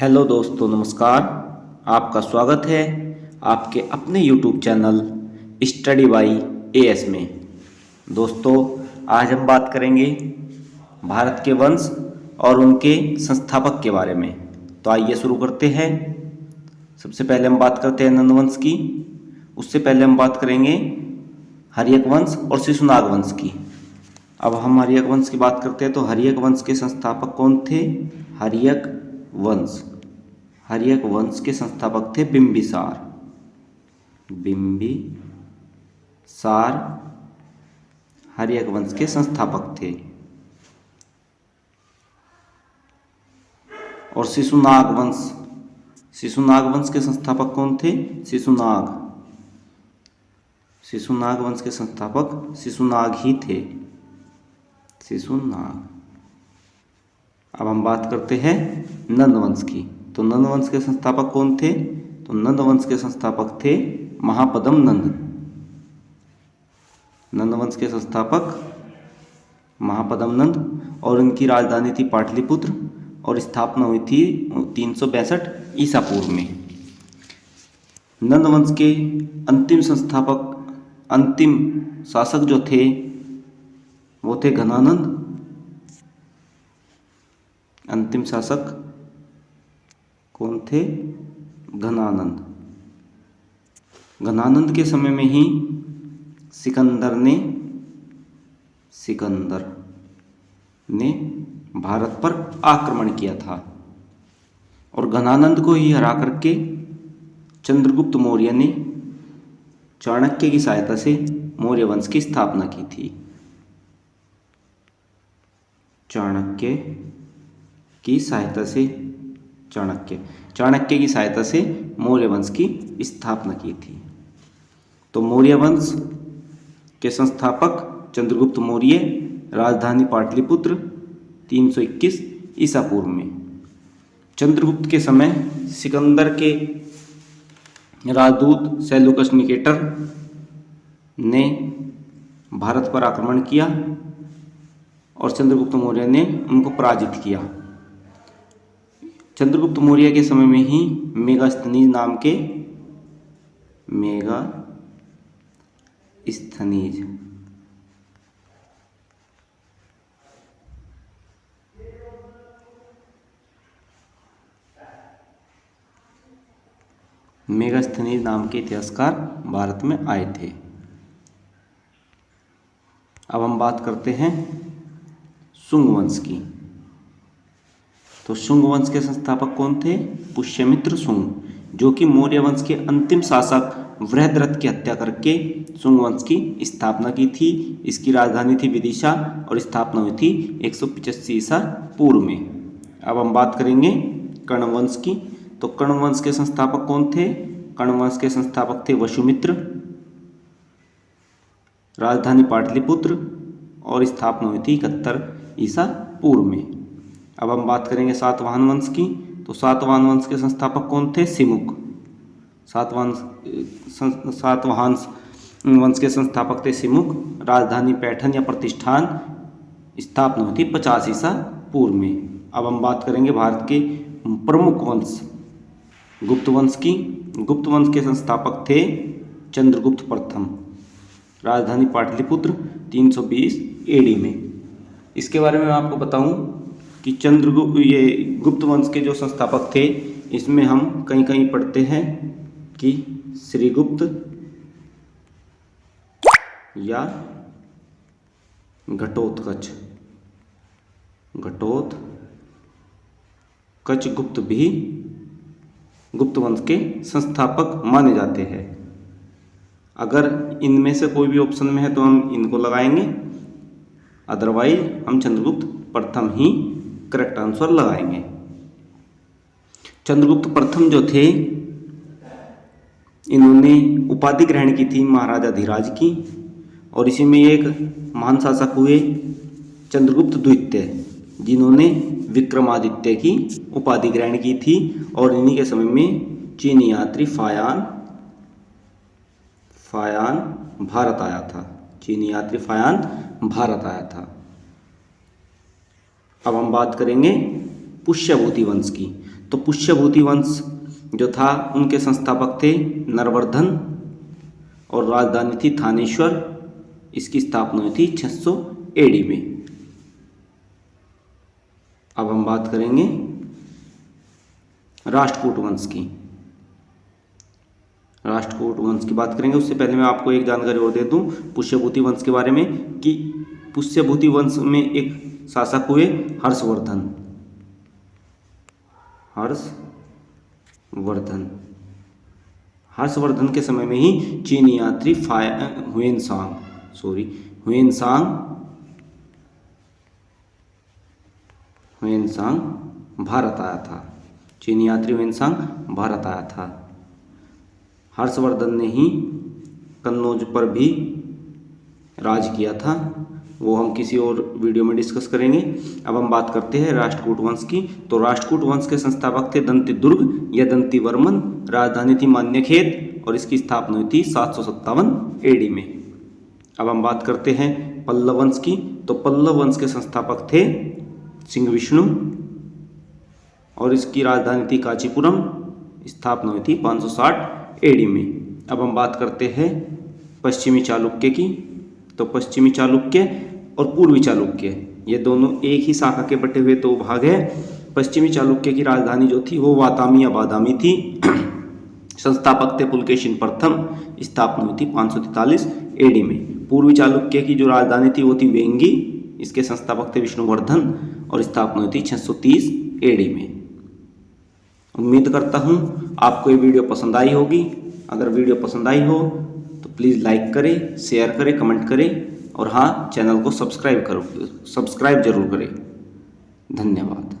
Hello दोस्तों, नमस्कार। आपका स्वागत है आपके अपने YouTube channel study by as में। दोस्तों, आज हम बात करेंगे भारत के वंश और उनके संस्थापक के बारे में। तो आइए शुरू करते हैं। सबसे पहले हम बात करते हैं नंद वंश की। उससे पहले हम बात करेंगे हर्यक वंश और शिशुनाग वंश की। अब हम हर्यक वंश की बात करते हैं तो हर्यक वंश के संस्थापक कौन थे? हर्यक वंश के संस्थापक थे बिंबिसार। हर्यक वंश के संस्थापक थे। और शिशुनाग वंश के संस्थापक कौन थे? शिशुनाग वंश के संस्थापक शिशुनाग ही थे। अब हम बात करते हैं नंद वंश की। तो नंद वंश के संस्थापक कौन थे? तो नंद वंश के संस्थापक थे महापद्म नंद। नंद वंश के संस्थापक महापद्म नंद और इनकी राजधानी थी पाटलिपुत्र और स्थापना हुई थी 362 ईसा पूर्व में। नंद वंश के अंतिम शासक जो थे वो थे घनानंद। अंतिम शासक कौन थे? घनानंद के समय में ही सिकंदर ने भारत पर आक्रमण किया था और घनानंद को ही हरा करके चंद्रगुप्त मौर्य ने चाणक्य की सहायता से मौर्य वंश की स्थापना की थी। चाणक्य की सहायता से मौर्य वंश की स्थापना की थी। तो मौर्य वंश के संस्थापक चंद्रगुप्त मौर्य, राजधानी पाटलिपुत्र, 321 ईसा पूर्व में। चंद्रगुप्त के समय सिकंदर के राजदूत सेल्यूकस निकेटर ने भारत पर आक्रमण किया और चंद्रगुप्त मौर्य ने उनको पराजित किया। चंद्रगुप्त मौर्य के समय में ही मेगास्थनीज नाम के इतिहासकार भारत में आए थे। अब हम बात करते हैं शुंग वंश की। तो शुंग वंश के संस्थापक कौन थे? पुष्यमित्र शुंग, जो कि मौर्य वंश के अंतिम शासक वृहद्रथ की हत्या करके शुंग वंश की स्थापना की थी। इसकी राजधानी थी विदिशा और स्थापना हुई थी 185 ईसा पूर्व में। अब हम बात करेंगे कर्ण वंश की। तो कर्ण वंश के संस्थापक कौन थे? कर्ण वंश के संस्थापक थे वसुमित्र, राजधानी पाटलिपुत्र और स्थापना हुई थी 71 ईसा पूर्व में। अब हम बात करेंगे सातवाहन वंश की। तो सातवाहन वंश के संस्थापक कौन थे? सिमुक। सातवाहन वंश के संस्थापक थे सिमुक, राजधानी पैठन या प्रतिष्ठान, स्थापना हुई थी 50 ईसा पूर्व में। अब हम बात करेंगे भारत के प्रमुख वंश गुप्त वंश की। गुप्त वंश के संस्थापक थे चंद्रगुप्त प्रथम, राजधानी पाटलिपुत्र, 320 एडी में। इसके बारे में मैं आपको बताऊं कि गुप्त वंश के जो संस्थापक थे इसमें हम कहीं पढ़ते हैं कि श्रीगुप्त या घटोत्कच गुप्त भी गुप्त वंश के संस्थापक माने जाते हैं। अगर इनमें से कोई भी ऑप्शन में है तो हम इनको लगाएंगे, अदरवाइज हम चंद्रगुप्त प्रथम ही करेक्ट आंसर लगाएंगे। चंद्रगुप्त प्रथम जो थे इन्होंने उपाधि ग्रहण की थी महाराजा धीराज की और इसी में एक महान शासक हुए चंद्रगुप्त द्वितीय, जिन्होंने विक्रमादित्य की उपाधि ग्रहण की थी। और इन्हीं के समय में चीनी यात्री फायान भारत आया था। अब हम बात करेंगे पुष्यभूति वंश की। तो पुष्यभूति वंश जो था उनके संस्थापक थे नरवर्धन और राजधानी थी थानेश्वर। इसकी स्थापना हुई थी 600 AD में। अब हम बात करेंगे राष्ट्रकूट वंश की। राष्ट्रकूट वंश की बात करेंगे उससे पहले मैं आपको एक जानकारी और दे दूं पुष्यभूति वंश के बारे में कि पुष्यभूति वंश में एक शासक हुए हर्षवर्धन। हर्षवर्धन के समय में ही चीनी यात्री हुएनसांग भारत आया था। चीनी यात्री हुएनसांग भारत आया था। हर्षवर्धन ने ही कन्नौज पर भी राज किया था, वो हम किसी और वीडियो में डिस्कस करेंगे। अब हम बात करते हैं राष्ट्रकूट वंश की। तो राष्ट्रकूट वंश के संस्थापक थे दंतिदुर्ग या दंतिवर्मन। राजधानी थी मान्यखेत और इसकी स्थापना हुई थी 757 AD में। अब हम बात करते हैं पल्लव वंश की। तो पल्लव वंश के संस्थापक थे सिंहविष्णु और इसकी राजधानी थी कांचीपुरम। स्थापना हुई थी 560 AD में। अब हम बात करते हैं पश्चिमी चालुक्य की। तो पश्चिमी चालुक्य और पूर्वी चालुक्य ये दोनों एक ही शाखा के बटे हुए दो भाग हैं। पश्चिमी चालुक्य की राजधानी जो थी वो वातामी या बादामी थी। संस्थापक थे पुलकेशिन प्रथम। स्थापना हुई थी 543 AD में। पूर्वी चालुक्य की जो राजधानी थी वो थी वेंगी। इसके संस्थापक थे विष्णुवर्धन और स्थापना हुई थी 630 AD में। उम्मीद करता हूँ आपको ये वीडियो पसंद आई होगी। अगर वीडियो पसंद आई हो तो प्लीज़ लाइक करें, शेयर करें, कमेंट करें और हाँ, चैनल को सब्सक्राइब जरूर करें। धन्यवाद।